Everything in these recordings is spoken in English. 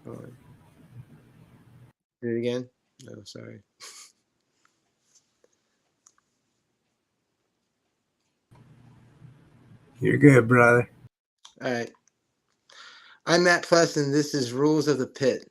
Hold on. Do it again. No, sorry. You're good, brother. All right. I'm Matt Pless, and this is Rules of the Pit.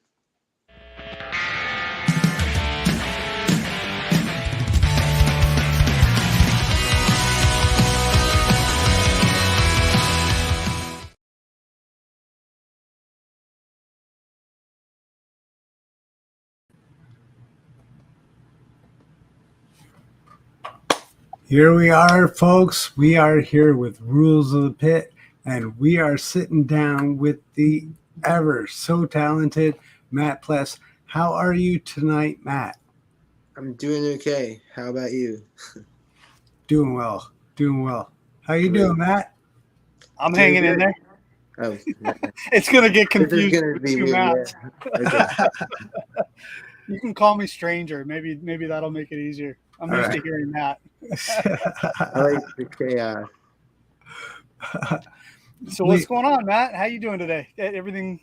Here we are, folks. We are here with Rules of the Pit, and we are sitting down with the ever so talented Matt Pless. How are you tonight, Matt? I'm doing okay. How about you? Doing well. Doing well. How you Great. doing, Matt? I'm Doing hanging in good. there. Oh, It's going to get this is confusing gonna with be two weird. Matts. Yeah. Okay. You can call me stranger. Maybe that'll make it easier. I'm All used right. to hearing that. I like the chaos. So what's going on, Matt? How you doing today? Everything?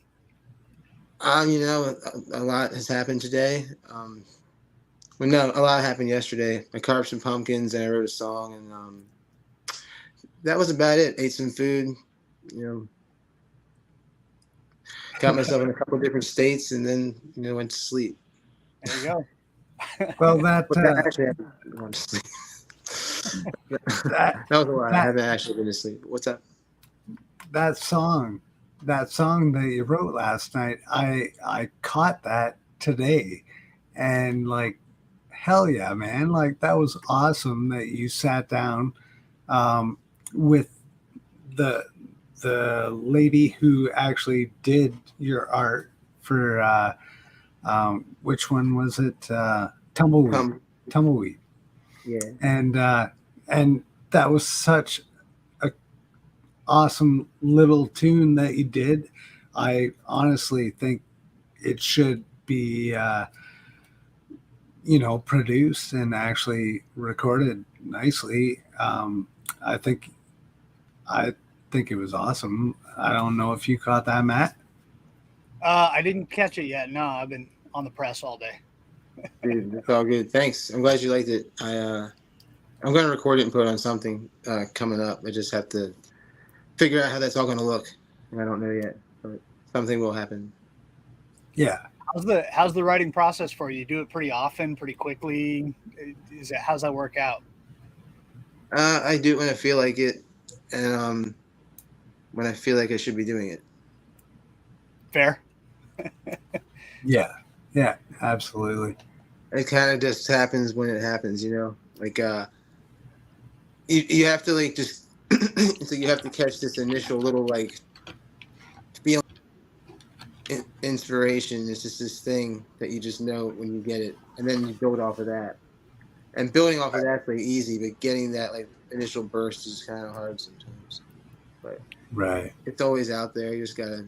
You know, a lot has happened today. Well, no, a lot happened yesterday. I carved some pumpkins and I wrote a song, and that was about it. Ate some food, you know, got myself in a couple different states, and then went to sleep. There you go. Well, that Actually, I went to sleep. that That was a lot. I that haven't actually been to sleep. What's up? that song that you wrote last night, I caught that today, and like, hell yeah, man! Like that was awesome that you sat down with the lady who actually did your art for which one was it? Tumbleweed. Tumbleweed. Yeah. And that was such a awesome little tune that you did. I honestly think it should be produced and actually recorded nicely. I think I think it was awesome. I don't know if you caught that, Matt. I didn't catch it yet. No, I've been on the press all day. Dude, that's all good. Thanks. I'm glad you liked it. I'm gonna record it and put it on something coming up. I just have to figure out how that's all gonna look. And I don't know yet, but something will happen. Yeah. How's the writing process for you? You do it pretty often, pretty quickly. How's that work out? I do it when I feel like it, and when I feel like I should be doing it. Fair. Yeah, absolutely. It kind of just happens when it happens, Like you have to like just so you have to catch this initial little like feeling, inspiration. It's just this thing that you just know when you get it, and then you build off of that. And building off of that's like easy, but getting that like initial burst is kind of hard sometimes. But Right. it's always out there. You just gotta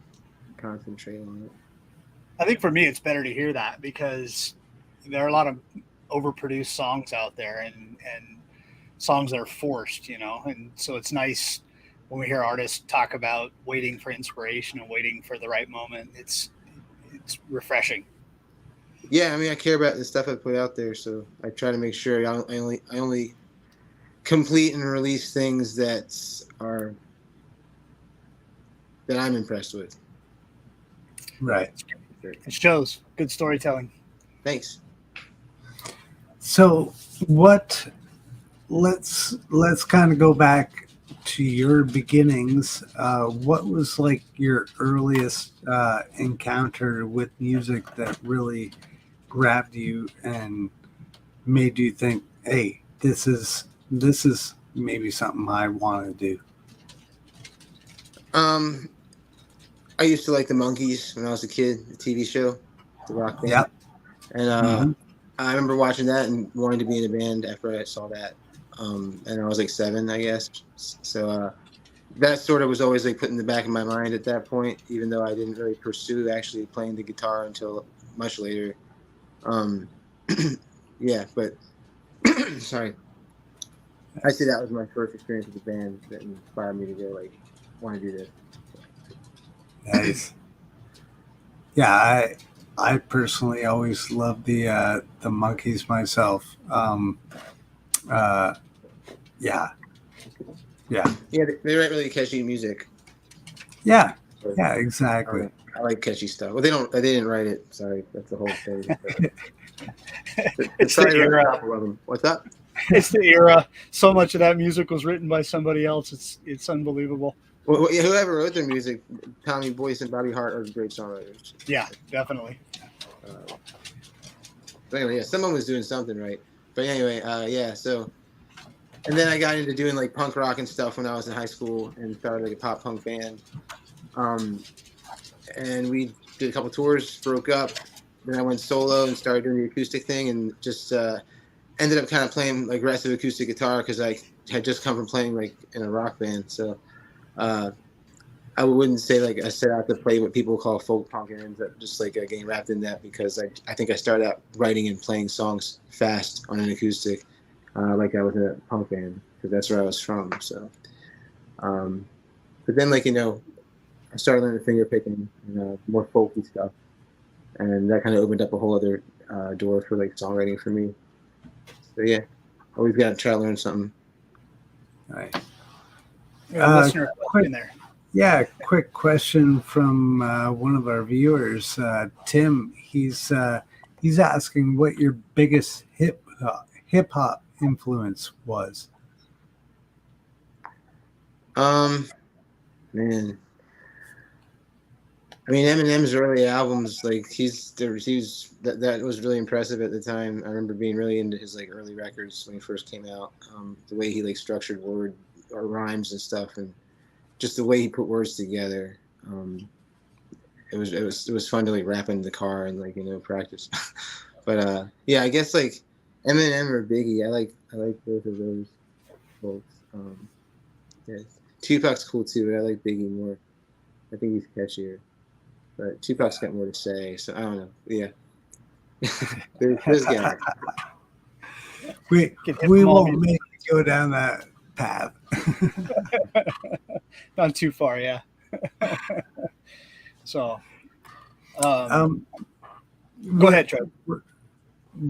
concentrate on it. I think for me, it's better to hear that because there are a lot of overproduced songs out there and songs that are forced, and so it's nice when we hear artists talk about waiting for inspiration and waiting for the right moment. It's refreshing. Yeah, I mean, I care about the stuff I put out there, so I try to make sure I only complete and release things that I'm impressed with. Right. It shows good storytelling. Thanks. So let's kind of go back to your beginnings. What was like your earliest encounter with music that really grabbed you and made you think, hey, this is maybe something I want to do? I used to like the Monkees when I was a kid, the TV show, the rock band. Yep. And I remember watching that and wanting to be in a band after I saw that. And I was like 7, I guess. So that sort of was always like put in the back of my mind at that point, even though I didn't really pursue actually playing the guitar until much later. Yeah, but sorry. I say that was my first experience with the band that inspired me to go like want to do this. Nice. Yeah, I personally always love the Monkees myself. Uh, yeah, yeah, Yeah, they write really catchy music. yeah, So, yeah, I don't exactly. know. I like catchy stuff. Well, they don't. They didn't write it. Sorry, that's the whole thing. But It's the probably wrote a era. couple of them. What's up? It's the era. So much of that music was written by somebody else. It's unbelievable. Well, yeah, whoever wrote their music, Tommy Boyce and Bobby Hart are great songwriters. Yeah, definitely. Uh, but anyway, yeah, someone was doing something right. But anyway, yeah. So, and then I got into doing like punk rock and stuff when I was in high school and started like a pop punk band. Um, and we did a couple tours, broke up. Then I went solo and started doing the acoustic thing, and just ended up kind of playing like aggressive acoustic guitar because I had just come from playing like in a rock band. So uh, I wouldn't say like I set out to play what people call folk punk, and ends up just like getting wrapped in that because I think I started out writing and playing songs fast on an acoustic, like I was in a punk band because that's where I was from. So, um, but then like I started learning finger picking and more folky stuff, and that kind of opened up a whole other door for like songwriting for me. So yeah, always got to try to learn something. Right. Listener Quick, question there. yeah, quick question from one of our viewers, Tim. He's asking what your biggest hip hop influence was. Man, I mean Eminem's early albums, like he's that was really impressive at the time. I remember being really into his like early records when he first came out. The way he like structured word or rhymes and stuff, and just the way he put words together. It was fun to like rap in the car and like practice. But yeah, I guess like Eminem or Biggie, I like both of those folks. Yeah, Tupac's cool too, but I like Biggie more. I think he's catchier. But Tupac's got more to say, so I don't know. Yeah, there's guys. We Can hit we them all. won't make you go down that path. Not too far, yeah. So, Um, go were, ahead, Trevor.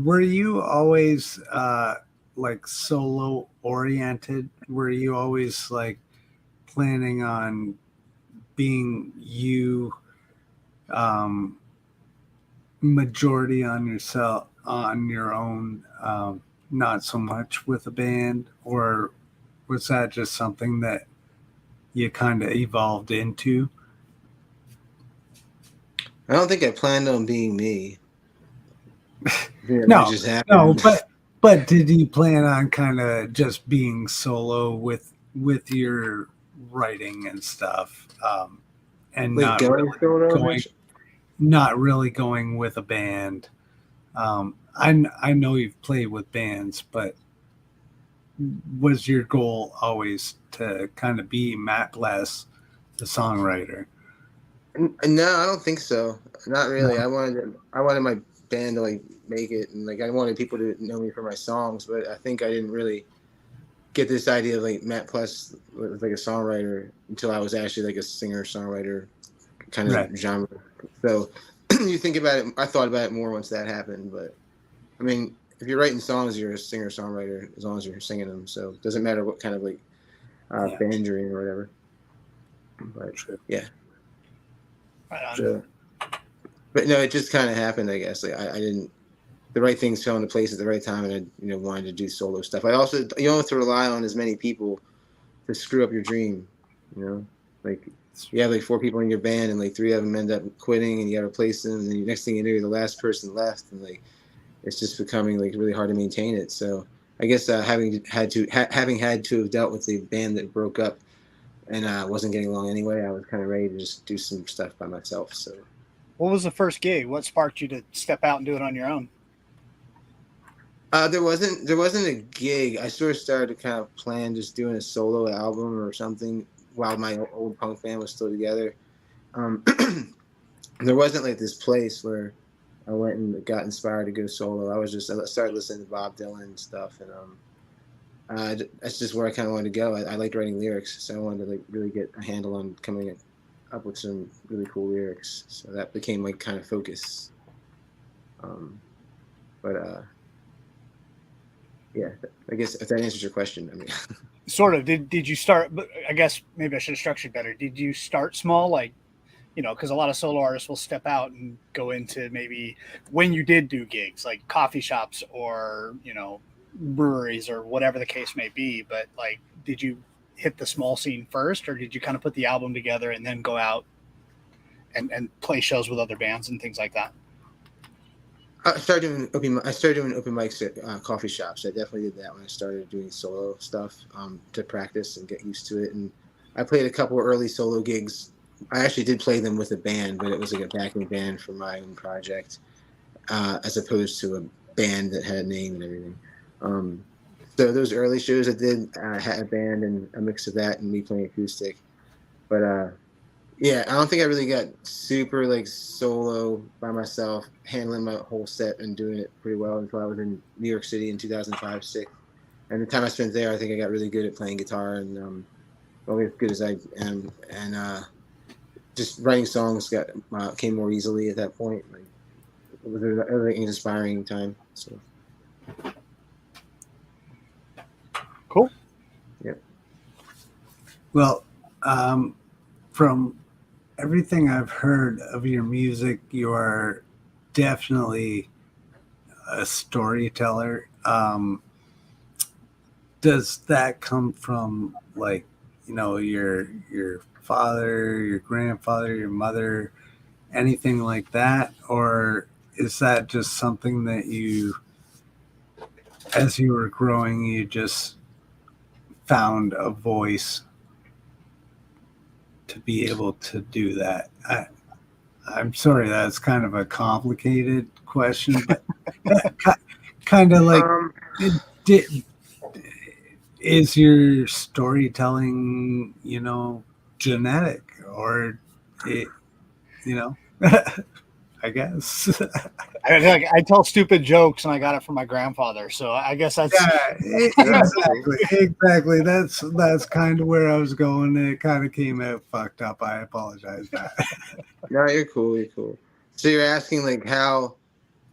were you always like solo oriented? Were you always like planning on being you, um, majority on yourself on your own, not so much with a band, or was that just something that you kind of evolved into? I don't think I planned on being me. Yeah, that No, just no, happened. but did you plan on kind of just being solo with your writing and stuff, and Like going solo eventually. not really going with a band? I know you've played with bands, but was your goal always to kind of be Matt Pless, the songwriter? No, I don't think so. Not really. No. I wanted my band to like make it, and like I wanted people to know me for my songs. But I think I didn't really get this idea of like Matt Plus was like a songwriter until I was actually like a singer songwriter kind of Right. genre. So you think about it. I thought about it more once that happened. But I mean, if you're writing songs, you're a singer songwriter as long as you're singing them. So it doesn't matter what kind of like Yeah. band you're in or whatever. But True. yeah. Right on. So, but no, it just kind of happened. I guess like I didn't. The right things fell into place at the right time, and I wanted to do solo stuff. I also you don't have to rely on as many people to screw up your dream. Like you have like 4 people in your band, and like 3 of them end up quitting, and you got to replace them. And then the next thing you know, the last person left, and like it's just becoming like really hard to maintain it. So I guess having had to have dealt with a band that broke up and wasn't getting along anyway, I was kind of ready to just do some stuff by myself. So. What was the first gig? What sparked you to step out and do it on your own? There wasn't a gig. I sort of started to kind of plan just doing a solo album or something while my old punk band was still together. Um, there wasn't like this place where I went and got inspired to go solo. I started listening to Bob Dylan and stuff, and that's just where I kind of wanted to go. I liked writing lyrics, so I wanted to like really get a handle on coming up with some really cool lyrics. So that became like kind of focus. But yeah, I guess if that answers your question, I mean, Sort of. Did you start? But I guess maybe I should have structured better. Did you start small, like, because a lot of solo artists will step out and go into maybe when you did do gigs, like coffee shops or breweries or whatever the case may be. But like, did you hit the small scene first, or did you kind of put the album together and then go out and play shows with other bands and things like that? I started doing open mics at coffee shops. I definitely did that when I started doing solo stuff to practice and get used to it. And I played a couple of early solo gigs. I actually did play them with a band, but it was like a backing band for my own project, as opposed to a band that had a name and everything. So those early shows I did, had a band and a mix of that and me playing acoustic. But yeah, I don't think I really got super like solo by myself, handling my whole set and doing it pretty well until I was in New York City in 2005, 6. And the time I spent there, I think I got really good at playing guitar and well, as good as I am. And just writing songs came more easily at that point. Like it was an inspiring time. So Cool. yeah. Well, from everything I've heard of your music, you are definitely a storyteller. Does that come from like your father, your grandfather, your mother, anything like that, or is that just something that you, as you were growing, you just found a voice to be able to do that? I'm sorry, that's kind of a complicated question, but kind of like, Um, did, is your storytelling, genetic or it, you know, I guess. I tell stupid jokes, and I got it from my grandfather. So I guess that's Yeah, exactly. That's kind of where I was going. It kind of came out fucked up. I apologize, Matt. no, you're cool. You're cool. So you're asking like how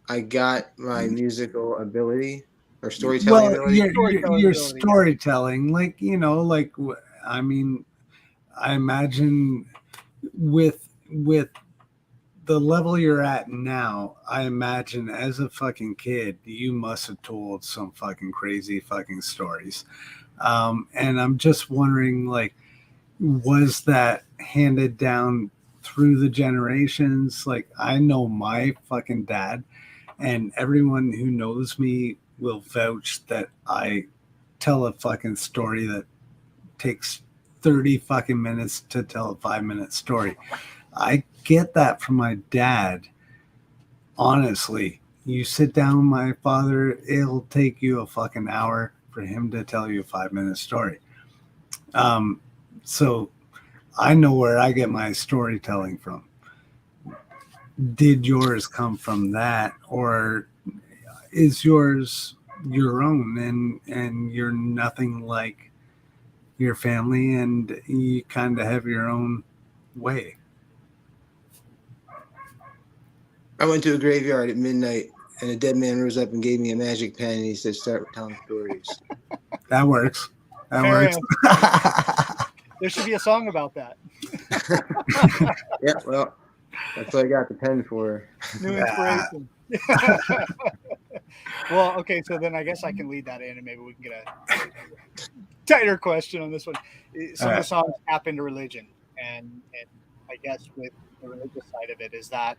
I got my musical ability or storytelling Well, ability? storytelling your ability. Yeah. storytelling, like I mean, I imagine with the level you're at now, I imagine as a fucking kid, you must have told some fucking crazy fucking stories. And I'm just wondering, like, was that handed down through the generations? Like, I know my fucking dad, and everyone who knows me will vouch that I tell a fucking story that takes 30 fucking minutes to tell a 5-minute story. I get that from my dad. Honestly, you sit down with my father, it'll take you a fucking hour for him to tell you a 5-minute story. So I know where I get my storytelling from. Did yours come from that, or is yours your own and you're nothing like your family and you kind of have your own way? I went to a graveyard at midnight, and a dead man rose up and gave me a magic pen, and he said, "Start telling stories." That works. That Fair works. answer. There should be a song about that. Yeah, well, that's what I got the pen for. New Yeah. inspiration. Well, okay, so then I guess I can lead that in, and maybe we can get a tighter question on this one. Some of the songs tap into religion, and I guess with the religious side of it, is that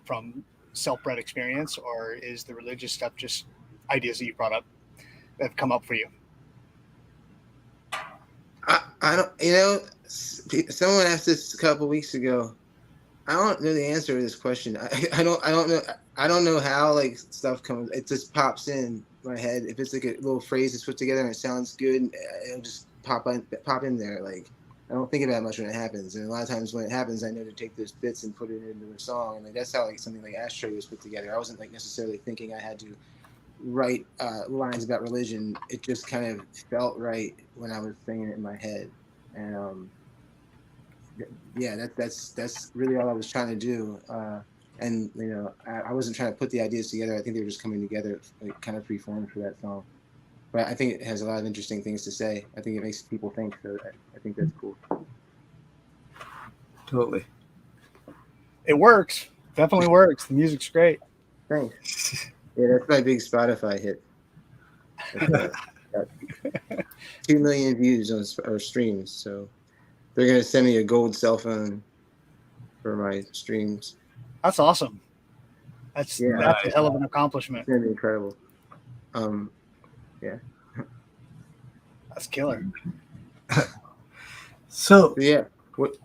from self-bred experience, or is the religious stuff just ideas that you brought up that have come up for you? I don't, someone asked this a couple weeks ago. I don't know the answer to this question. I don't know. I don't know how like stuff comes. It just pops in my head. If it's like a little phrase that's put together and it sounds good, it'll just pop in there. Like I don't think about it much when it happens. And a lot of times when it happens, I know to take those bits and put it into a song. And like that's how like something like Ashtray was put together. I wasn't like necessarily thinking I had to write lines about religion. It just kind of felt right when I was saying it in my head. And yeah, that's really all I was trying to do. And I wasn't trying to put the ideas together. I think they were just coming together, like, kind of free-formed for that song. But I think it has a lot of interesting things to say. I think it makes people think. So I think that's cool. Totally. It works. Definitely works. The music's great. Thanks. Yeah, that's my big Spotify hit. Got 2 million views on or streams. So they're gonna send me a gold cell phone for my streams. That's awesome. That's Yeah, a hell of an accomplishment. it's gonna be incredible. Yeah. That's killer. So Yeah.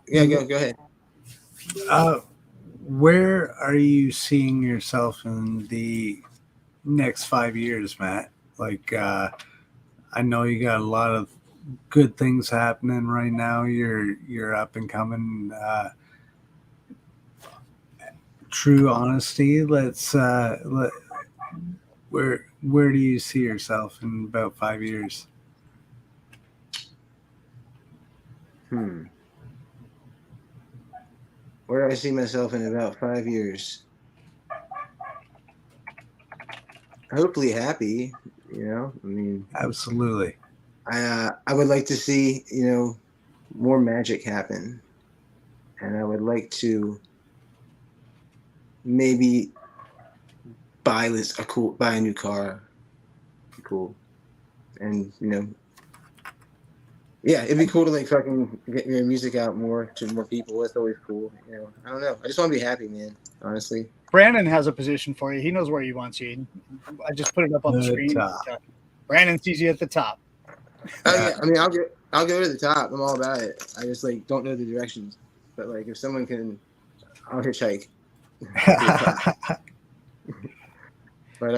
Yeah. Go ahead. where are you seeing yourself in the next 5 years, Matt? Like, I know you got a lot of good things happening right now. You're up and coming. True honesty. Where do you see yourself in about 5 years? Where do I see myself in about 5 years? Hopefully happy. I mean, Absolutely. I would like to see more magic happen, and I would like to maybe buy a new car. Cool. And yeah, it'd be cool to like fucking get your music out more to more people. That's always cool. I don't know. I just want to be happy, man. Honestly. Brandon has a position for you. He knows where he wants you. I just put it up on the screen. Brandon sees you at the top. Oh yeah, I mean, I'll go to the top. I'm all about it. I just like don't know the directions. But like, if someone can, I'll hitchhike. But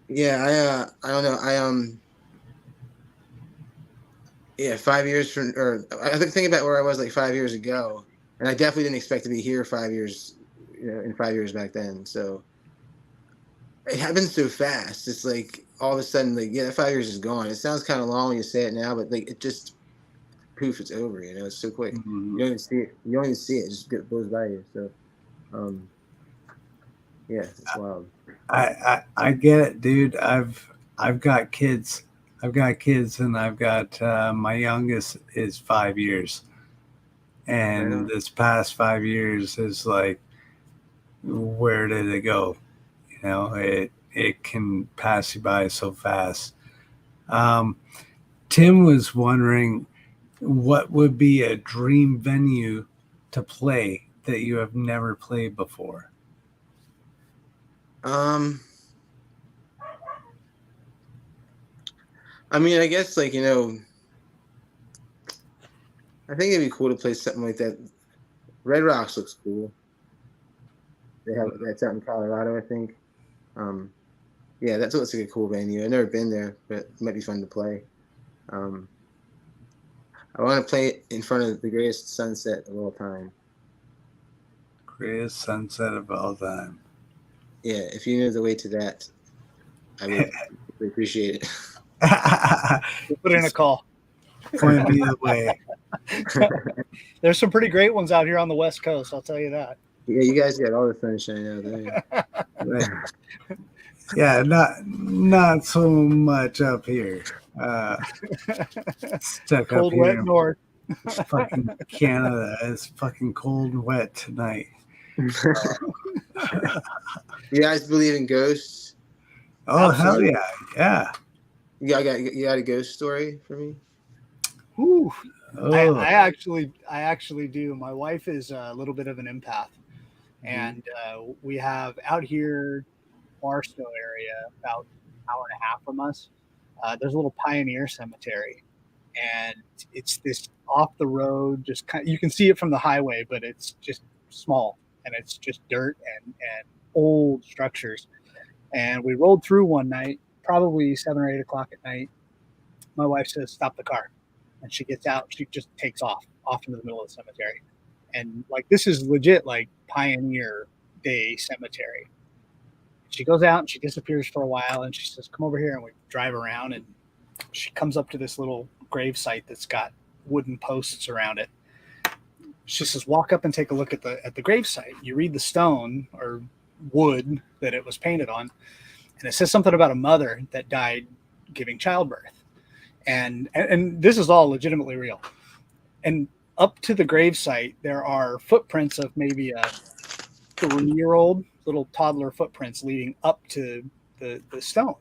yeah, I don't know. Yeah, 5 years from, or I think about where I was like 5 years ago, and I definitely didn't expect to be here 5 years, in 5 years back then. So it happens so fast. It's like all of a sudden, like, yeah, that 5 years is gone. It sounds kind of long when you say it now, but like it just poof, it's over. It's so quick. Mm-hmm. You don't even see it. You don't even see it. It just goes by you. So, yeah, it's wild. I get it, dude. I've got kids. And I've got my youngest is 5 years, and this past 5 years is like, where did it go? It can pass you by so fast. Tim was wondering what would be a dream venue to play that you have never played before. I mean, I guess like I think it'd be cool to play something like that. Red Rocks looks cool. That's out in Colorado, I think. Yeah, that looks like a cool venue. I've never been there, but it might be fun to play. I want to play it in front of the greatest sunset of all time. Greatest sunset of all time. Yeah, if you knew the way to that, I would really appreciate it. We'll put in a call. Point me the way. There's some pretty great ones out here on the West Coast, I'll tell you that. Yeah, you guys got all the sunshine out there. Yeah, not so much up here. Stuck cold, up wet here. north. Fucking Canada. It's fucking cold and wet tonight. You guys believe in ghosts? Oh, absolutely. Hell yeah. You got a ghost story for me? Ooh. Oh. I actually do. My wife is a little bit of an empath, and we have out here, Barstow area, about an hour and a half from us. There's a little pioneer cemetery, and it's this off the road. Just you can see it from the highway, but it's just small, and it's just dirt and old structures. And we rolled through one night, probably 7 or 8 o'clock at night. My wife says, "Stop the car." And she gets out. She just takes off into the middle of the cemetery. And like, this is legit, like pioneer day cemetery. She goes out and she disappears for a while. And she says, "Come over here." And we drive around, and she comes up to this little grave site that's got wooden posts around it. She says, walk up and take a look at the gravesite. You read the stone or wood that it was painted on, and it says something about a mother that died giving childbirth. And this is all legitimately real. And up to the gravesite, there are footprints of maybe a 3-year-old, little toddler footprints leading up to the stone.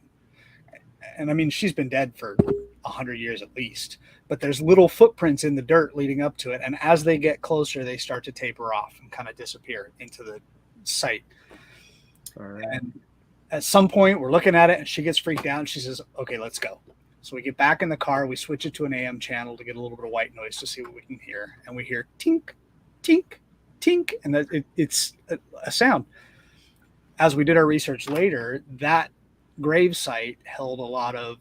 And I mean, she's been dead for 100 years at least, but there's little footprints in the dirt leading up to it. And as they get closer, they start to taper off and kind of disappear into the site. All right. And at some point, we're looking at it, and she gets freaked out, and she says, okay, let's go. So we get back in the car. We switch it to an AM channel to get a little bit of white noise to see what we can hear. And we hear tink, tink, tink, and it's a sound. As we did our research later, that grave site held a lot of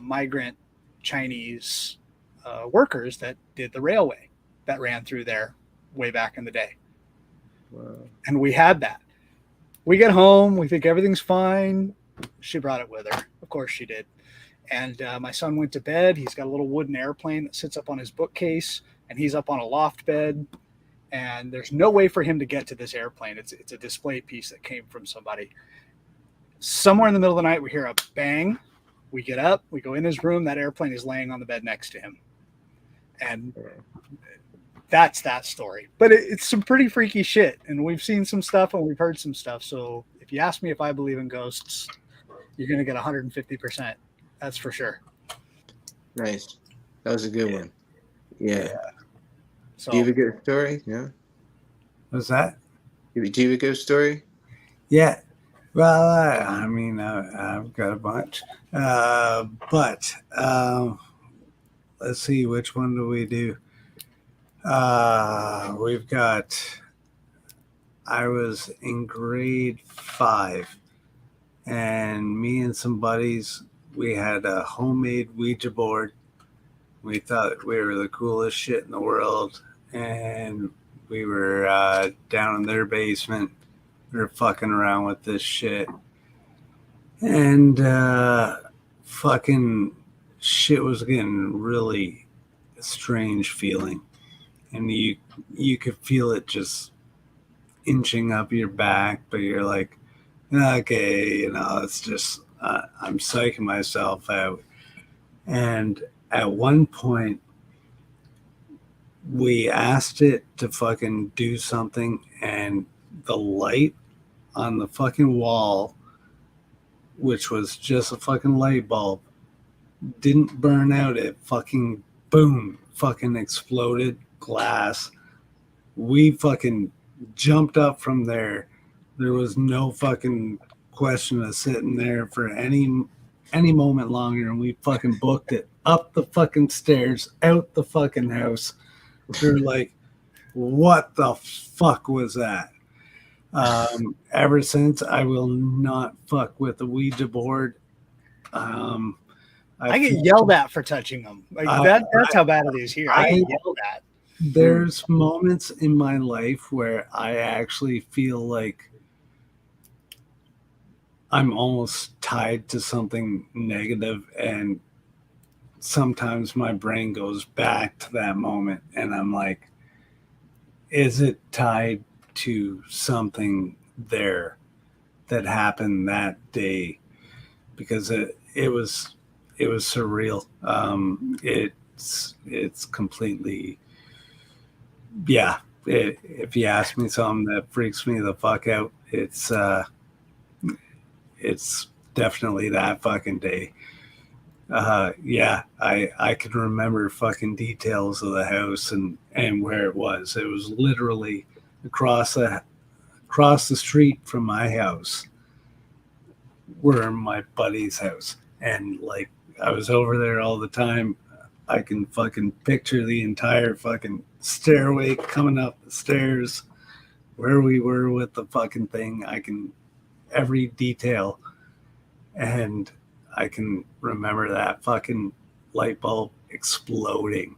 migrant Chinese workers that did the railway that ran through there way back in the day. Wow. And we had that. We get home, we think everything's fine. She brought it with her. Of course she did. And my son went to bed. He's got a little wooden airplane that sits up on his bookcase, and he's up on a loft bed. And there's no way for him to get to this airplane. It's a display piece that came from somebody. Somewhere in the middle of the night, we hear a bang. We get up, we go in his room. That airplane is laying on the bed next to him. And that's that story. But it's some pretty freaky shit. And we've seen some stuff and we've heard some stuff. So if you ask me if I believe in ghosts, you're going to get 150%. That's for sure. Nice. That was a good one. Yeah. So, do you have a good story? Yeah. What's that? Do you have a good story? Yeah. Well, I mean, I've got a bunch. But let's see, which one do we do? We've got, I was in grade 5, and me and some buddies, we had a homemade Ouija board. We thought we were the coolest shit in the world, and we were down in their basement. We were fucking around with this shit, and fucking shit was getting really strange feeling, and you could feel it just inching up your back, but you're like, okay, it's just I'm psyching myself out. And at one point, we asked it to fucking do something, and the light on the fucking wall, which was just a fucking light bulb, didn't burn out. It fucking boom, fucking exploded glass. We fucking jumped up from there. There was no fucking question of sitting there for any moment longer, and we fucking booked it up the fucking stairs, out the fucking house. We were like, what the fuck was that? Ever since, I will not fuck with the Ouija board. I get yelled at for touching them. Like that's how bad it is here. I get yelled at. There's moments in my life where I actually feel like I'm almost tied to something negative, and sometimes my brain goes back to that moment, and I'm like, is it tied to something there that happened that day? Because it was surreal. It's completely, yeah. If you ask me something that freaks me the fuck out, it's definitely that fucking day. Yeah, I can remember fucking details of the house and where it was. It was literally across the street from my house, were my buddy's house, and like I was over there all the time. I can fucking picture the entire fucking stairway coming up the stairs, where we were with the fucking thing. I can every detail, and I can remember that fucking light bulb exploding,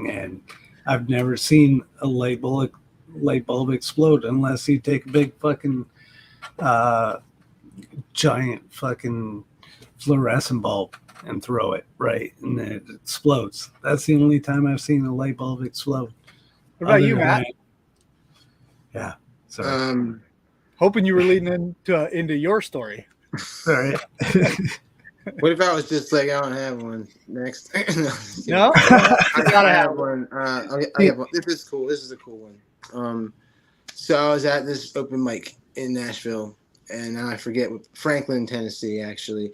and I've never seen a light bulb explode unless you take a big fucking giant fucking fluorescent bulb and throw it, right? And it explodes. That's the only time I've seen a light bulb explode. What about you, Other Matt? than- yeah. Sorry. Hoping you were leading into your story. Sorry. What if I was just like, I don't have one? Next. No? I have one. I have one. This is cool. This is a cool one. So I was at this open mic in Nashville, and I forget, Franklin, Tennessee, actually.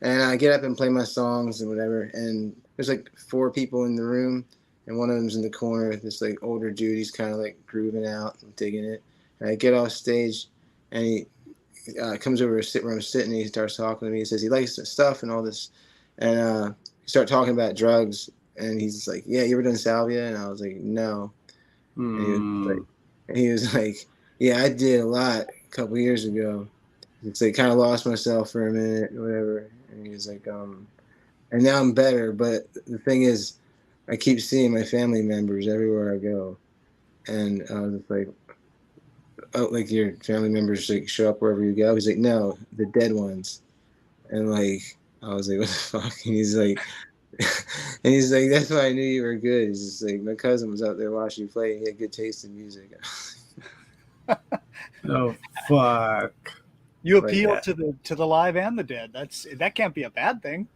And I get up and play my songs and whatever, and there's like 4 people in the room, and one of them's in the corner, this like older dude. He's kind of like grooving out and digging it. And I get off stage, and he comes over to sit where I'm sitting. And he starts talking to me. He says he likes the stuff and all this, and he started talking about drugs. And he's like, "Yeah, you ever done salvia?" And I was like, "No." And he was like, "Yeah, I did a lot a couple years ago. It's like kind of lost myself for a minute, or whatever." And he was like, and now I'm better. But the thing is, I keep seeing my family members everywhere I go, and I was just like, "Oh, like your family members like show up wherever you go?" He's like, "No, the dead ones." And like, I was like, "What the fuck?" And he's like, "That's why I knew you were good." He's just like, "My cousin was out there watching you play, and he had good taste in music." Oh fuck! You Like appeal that. to the live and the dead. That can't be a bad thing.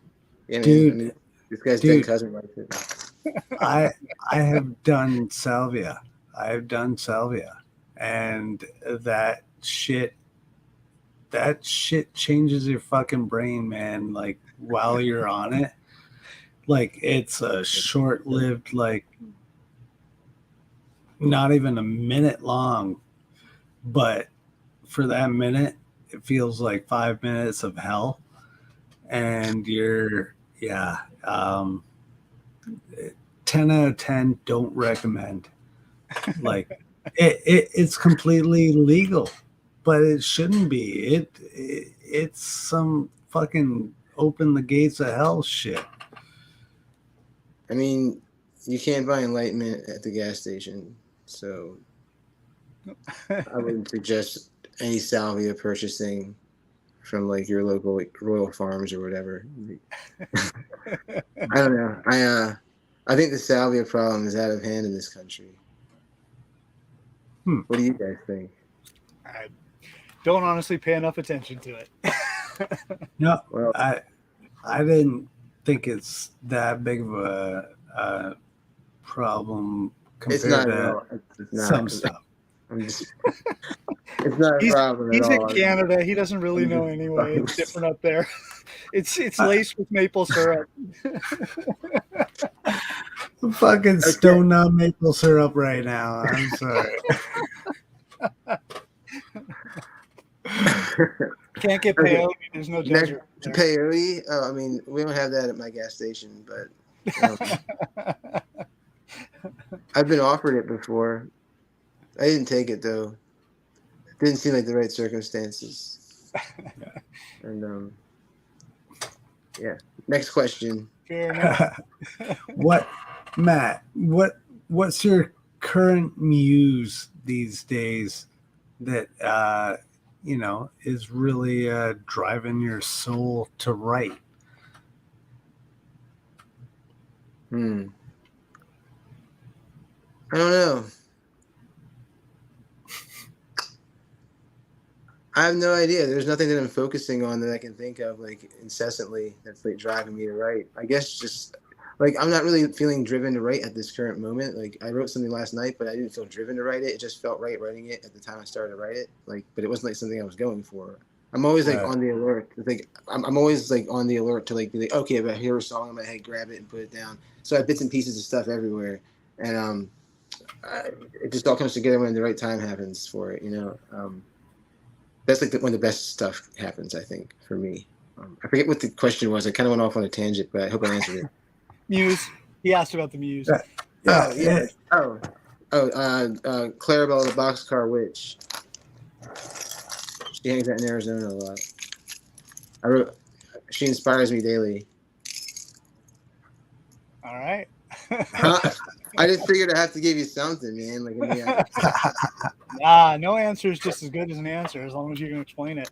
Yeah, man. Dude, I mean, this guy's dude. dead cousin likes it. I have done salvia. I've done salvia, and that shit changes your fucking brain, man. Like while you're on it, like it's a short-lived, like not even a minute long, but for that minute, it feels like 5 minutes of hell, and you're 10 out of 10 don't recommend. Like it's completely legal, but it shouldn't be. It's some fucking open the gates of hell shit. I mean, you can't buy enlightenment at the gas station, so I wouldn't suggest any salvia purchasing from like your local like Royal Farms or whatever. I don't know. I think the salvia problem is out of hand in this country. What do you guys think? I don't honestly pay enough attention to it. No, Well, I didn't think it's that big of a problem it's compared not at to all. It's not. some stuff. It's not a problem at He's all. in Canada. He doesn't really know anyway. It's different up there. It's laced with maple syrup. I'm fucking stoned on maple syrup right now. I'm sorry. Can't get peyote. There's no desert. Peyote? Oh, I mean, we don't have that at my gas station, but I've been offered it before. I didn't take it though. Didn't seem like the right circumstances. And yeah. Next question. Fair enough. Matt, what's your current muse these days that is really driving your soul to write? I don't know. I have no idea. There's nothing that I'm focusing on that I can think of like incessantly that's like driving me to write. I guess just like I'm not really feeling driven to write at this current moment. Like I wrote something last night, but I didn't feel driven to write it. It just felt right writing it at the time I started to write it. Like, but it wasn't like something I was going for. I'm always like on the alert. Like I'm always like on the alert to like be like, okay, if I hear a song in my head, grab it and put it down. So I have bits and pieces of stuff everywhere, and it just all comes together when the right time happens for it. That's like when the best stuff happens, I think, for me. I forget what the question was. I kind of went off on a tangent, but I hope I answered it. Muse. He asked about the Muse. Yeah. Clarabelle the Boxcar Witch. She hangs out in Arizona a lot. She inspires me daily. All right. I just figured I have to give you something, man. Like, No answer is just as good as an answer as long as you can explain it.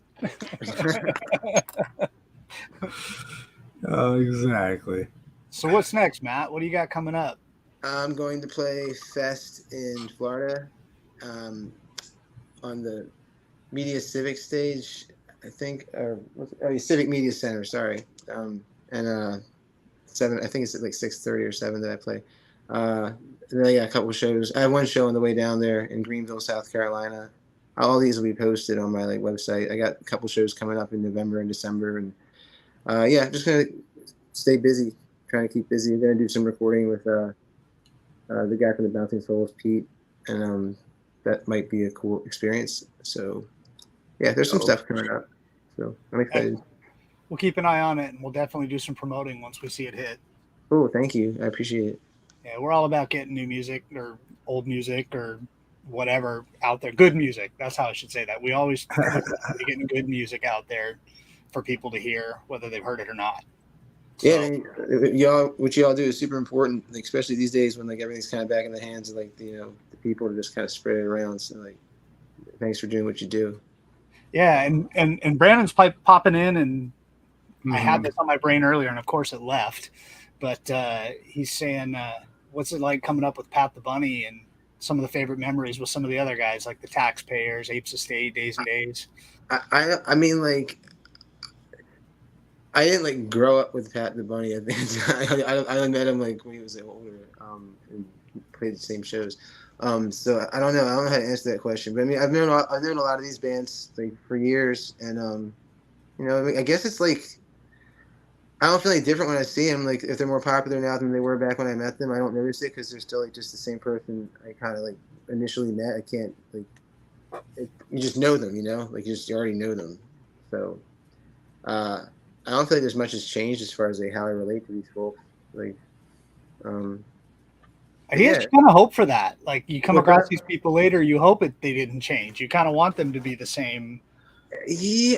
Oh, exactly. So what's next, Matt? What do you got coming up? I'm going to play Fest in Florida, um, on the Media Civic stage, I think, or Civic Media Center. Sorry, and seven. I think it's at like 6:30 or 7 that I play. And then I got a couple shows. I have one show on the way down there in Greenville, South Carolina. All these will be posted on my like website. I got a couple shows coming up in November and December, and yeah, just gonna stay busy, trying to keep busy. I'm gonna do some recording with the guy from the Bouncing Souls, Pete, and that might be a cool experience. So yeah, there's some Oh, stuff coming up. So I'm excited. We'll keep an eye on it, and we'll definitely do some promoting once we see it hit. Oh, thank you. I appreciate it. Yeah, we're all about getting new music or old music or whatever out there. Good music. That's how I should say that. We always getting good music out there for people to hear, whether they've heard it or not. Yeah, So, I mean, y'all, what y'all do is super important, like, especially these days when like everything's kind of back in the hands of like the people to just kind of spread it around. So like, thanks for doing what you do. yeah, and Brandon's popping in, and I had mhm. this on my brain earlier, and of course it left. But he's saying, what's it like coming up with Pat the Bunny and some of the favorite memories with some of the other guys, like the Taxpayers, Apes Estate, Days and Days. I mean, like, I didn't like grow up with Pat the Bunny. I think I met him like when he was like, older, and played the same shows. So I don't know. I don't know how to answer that question. But I mean, I've known a lot of these bands like for years, and I mean, I guess it's like I don't feel any different when I see them. Like if they're more popular now than they were back when I met them, I don't notice it because they're still like just the same person I kind of like initially met. I can't like you just know them, like you already know them. So. Uh, I don't feel like there's much has changed as far as like how I relate to these folks. Like, um, I but guess yeah, you kind of hope for that. Like you come what's across that? these people later, you hope they didn't change. You kind of want them to be the same. He,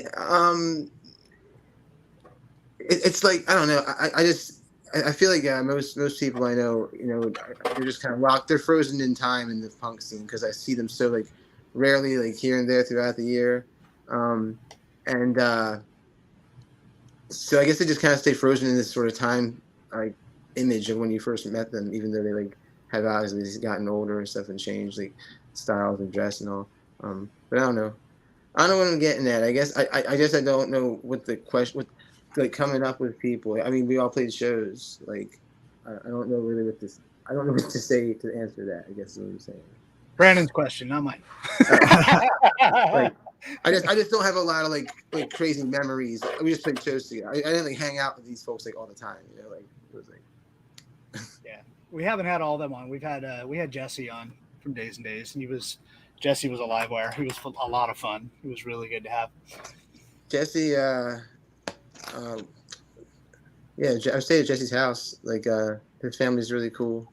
it's like I don't know. I just I feel like most people I know, they're just kind of locked. They're frozen in time in the punk scene because I see them so like rarely, like here and there throughout the year, and so I guess they just kind of stay frozen in this sort of time like image of when you first met them, even though they like have obviously gotten older and stuff and changed like styles and dress and all. But I don't know. I don't know what I'm getting at. I guess I guess I don't know what the question what like coming up with people. I mean, we all played shows. Like I don't know really what this. I don't know what to say to answer that. I guess is what I'm saying. Brandon's question, not mine. Like I just don't have a lot of like crazy memories. We just played shows together. I didn't like hang out with these folks like all the time. Like it was like Yeah, we haven't had all of them on. We had Jesse on from Days and Days, and Jesse was a live wire. He was a lot of fun. He was really good to have. Jesse. Um, yeah, I stayed at Jesse's house. Like his family's really cool.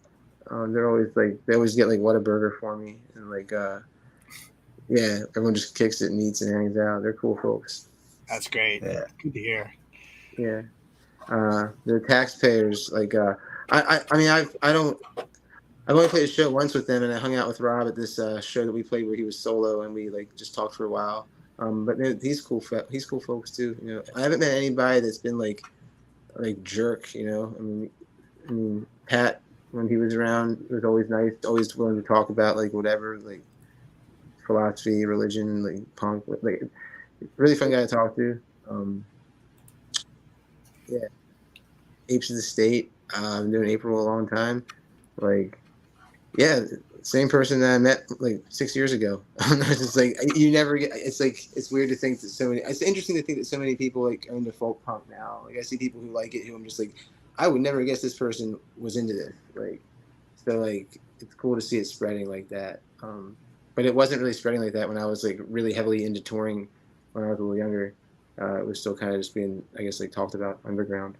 They're always like they always get like Whataburger for me and like yeah, everyone just kicks it and eats and hangs out. They're cool folks. That's great. Yeah. Good to hear. Yeah. The taxpayers, like I mean I've only played a show once with them and I hung out with Rob at this show that we played where he was solo and we like just talked for a while. But he's cool. He's cool folks too. I haven't met anybody that's been like jerk. I mean Pat when he was around was always nice, always willing to talk about like whatever, like philosophy, religion, like punk, like really fun guy to talk to. Yeah, Apes of the State. I've been doing April a long time. Like, yeah, same person that I met like 6 years ago. It's just like you never get. It's like it's weird to think that so many. It's interesting to think that so many people like are into folk punk now. Like I see people who like it who I'm just like, I would never guess this person was into this. Like, so like it's cool to see it spreading like that. But it wasn't really spreading like that when I was like really heavily into touring when I was a little younger. It was still kind of just being, I guess, like talked about underground.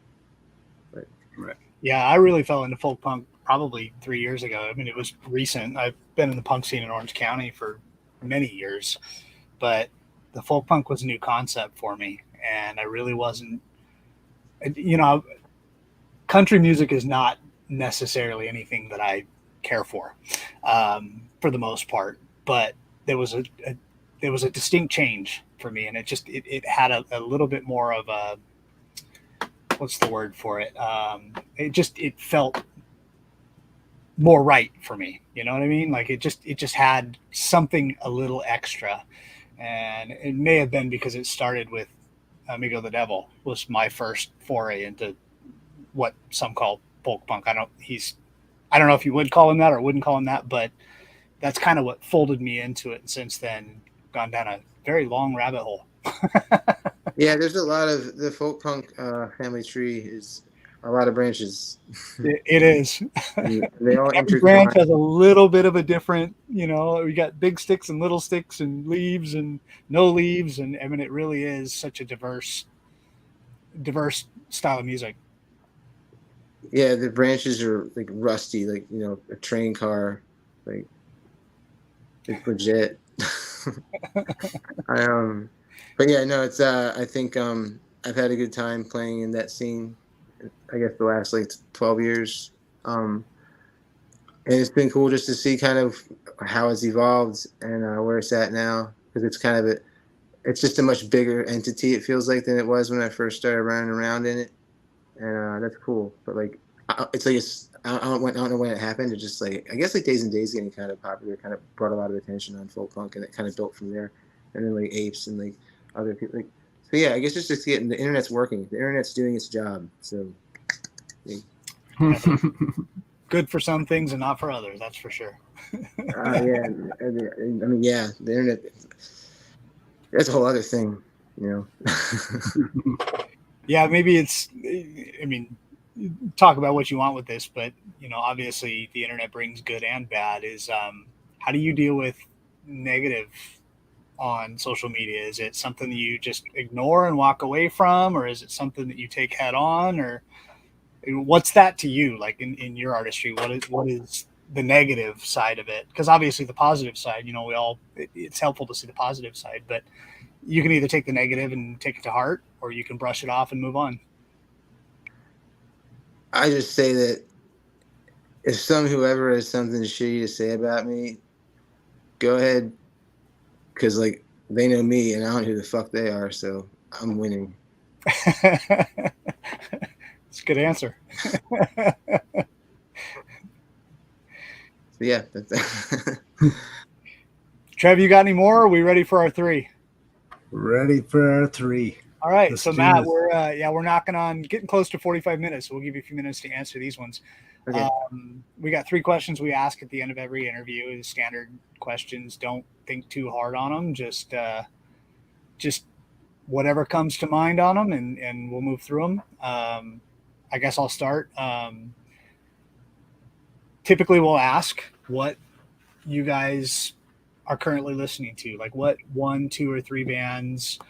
But Right. Yeah, I really fell into folk punk probably 3 years ago. I mean, it was recent. I've been in the punk scene in Orange County for many years, but the folk punk was a new concept for me, and I really wasn't. You know, country music is not necessarily anything that I care for the most part, but there was there was a distinct change for me, and it had a little bit more of a what's the word for it? It felt more right for me. You know what I mean? Like it just had something a little extra, and it may have been because it started with Amigo the Devil was my first foray into what some call folk punk. I don't know if you would call him that or wouldn't call him that, but that's kind of what folded me into it. And since then, gone down a very long rabbit hole. Yeah, there's a lot of the folk punk family tree is a lot of branches. It is. And they all Every branch intertwine. has a little bit of a different, we got big sticks and little sticks and leaves and no leaves. And I mean, it really is such a diverse style of music. Yeah, the branches are like rusty, like a train car, like it's legit. I but yeah, no, it's I think I've had a good time playing in that scene. I guess the last like 12 years, and it's been cool just to see kind of how it's evolved and where it's at now, because it's just a much bigger entity. It feels like than it was when I first started running around in it, and that's cool. But like, it's like I don't know when it happened. It just like I guess like Days and Days getting kind of popular kind of brought a lot of attention on folk punk, and it kind of built from there. And then like Apes and like other people. Like, so yeah, I guess just getting the internet's working. The internet's doing its job. So. Good for some things and not for others. That's for sure. Yeah, I mean, yeah, the internet. That's a whole other thing, Yeah, maybe it's. I mean, talk about what you want with this, but obviously the internet brings good and bad. Is how do you deal with negative on social media? Is it something that you just ignore and walk away from, or is it something that you take head on, or what's that to you? Like in your artistry, what is the negative side of it? Because obviously the positive side, it's helpful to see the positive side, but you can either take the negative and take it to heart, or you can brush it off and move on. I just say that if whoever has something shitty to say about me, go ahead, because like they know me and I don't know who the fuck they are, so I'm winning. It's a good answer. So yeah, Trev, you got any more? Or are we ready for our 3? Ready for our 3. All right, Let's so do Matt, this. we're knocking on getting close to 45 minutes. So we'll give you a few minutes to answer these ones. Okay. We got 3 questions we ask at the end of every interview. Standard questions. Don't think too hard on them. Just whatever comes to mind on them, and we'll move through them. I guess I'll start. Typically, we'll ask what you guys are currently listening to. Like, what 1, 2, or 3 bands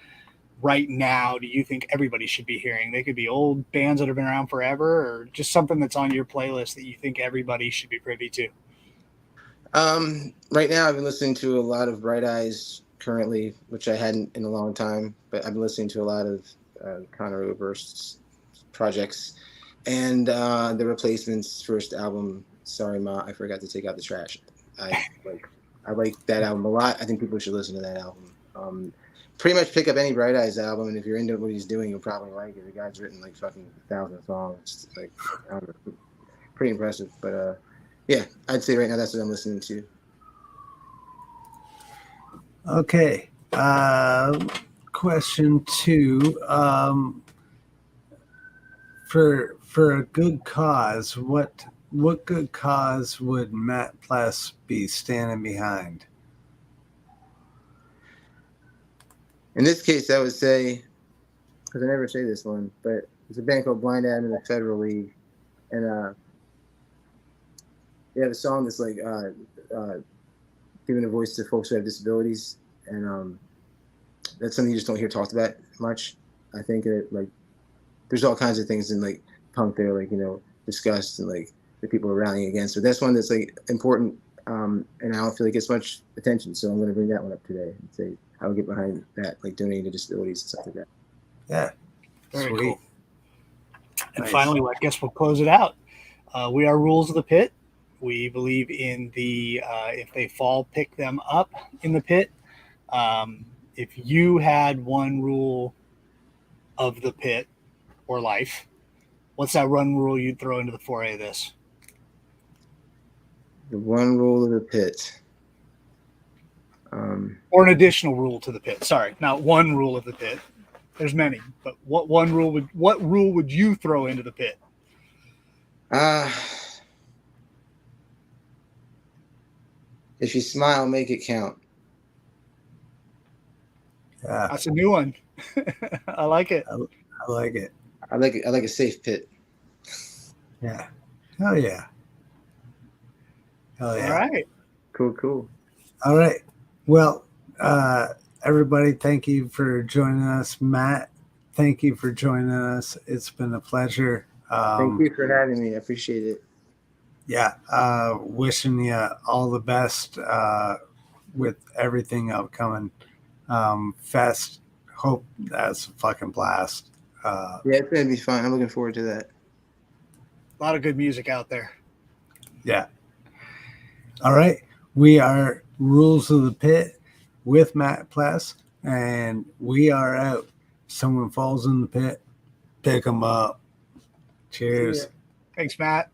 right now do you think everybody should be hearing? They could be old bands that have been around forever, or just something that's on your playlist that you think everybody should be privy to. Right now I've been listening to a lot of Bright Eyes currently, which I hadn't in a long time, but I've been listening to a lot of Conor Oberst's projects and the Replacements' first album, Sorry Ma, I Forgot to Take Out the Trash. I like that album a lot. I think people should listen to that album. Pretty much pick up any Bright Eyes album, and if you're into what he's doing, you'll probably like it. The guy's written like fucking 1,000 songs. It's like, I don't know, pretty impressive. But yeah, I'd say right now that's what I'm listening to. Okay. Question 2. For a good cause, what good cause would Matt Pless be standing behind? In this case, I would say, because I never say this one, but it's a band called Blind Adam in the Federal League, and they have a song that's like giving a voice to folks who have disabilities, and that's something you just don't hear talked about much. I think that like there's all kinds of things in like punk that are like discussed and like that people are rallying against. So that's one that's like important, and I don't feel like it gets much attention. So I'm going to bring that one up today and say I would get behind that, like donating to disabilities and stuff like that. Yeah, Very sweet. cool. And Nice. finally, I guess we'll close it out. We are Rules of the Pit. We believe in the if they fall, pick them up in the pit. If you had one rule of the pit or life, What's that run rule you'd throw into the 4A of this? The one rule of the pit. Or an additional rule to the pit. Sorry, not one rule of the pit. There's many, but what rule would you throw into the pit? If you smile, make it count. Yeah, That's a new one. I like it. I like it. I like a safe pit. Yeah. Hell yeah. Hell yeah. All right. Cool. All right. Well, everybody, thank you for joining us. Matt, thank you for joining us. It's been a pleasure. Thank you for having me. I appreciate it. Yeah. Wishing you all the best with everything upcoming. Fest. Hope that's a fucking blast. Yeah, it's gonna be fun. I'm looking forward to that. A lot of good music out there. Yeah. All right. We are Rules of the Pit with Matt Pless, and we are out. Someone falls in the pit, pick them up. Cheers. Thanks, Matt.